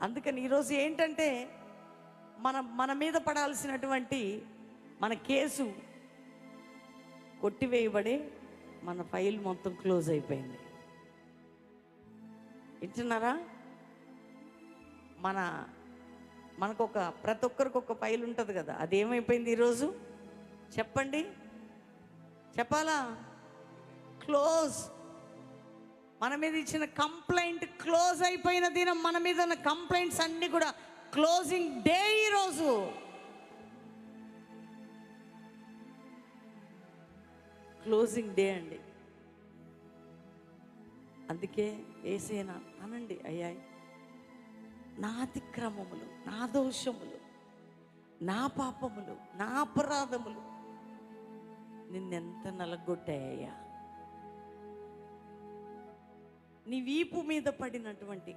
అందుకని ఈరోజు ఏంటంటే మన మీద పడాల్సినటువంటి మన కేసు కొట్టివేయబడి మన ఫైల్ మొత్తం క్లోజ్ అయిపోయింది. వింటున్నారా? మనకొక ప్రతి ఒక్కరికి ఒక ఫైల్ ఉంటుంది కదా, అదేమైపోయింది ఈరోజు? చెప్పండి, చెప్పాలా? క్లోజ్. మన మీద ఇచ్చిన కంప్లైంట్ క్లోజ్ అయిపోయిన దినం. మన మీద ఉన్న కంప్లైంట్స్ అన్నీ కూడా క్లోజింగ్ డే ఈరోజు. క్లోజింగ్ డే అండి. అందుకే యేసేనా అనండి, అయ్యా నా అతిక్రమములు, నా దోషములు, నా పాపములు, నా అపరాధములు నిన్నెంత నలగొట్టాయ్యా. నీ వీపు మీద పడినటువంటి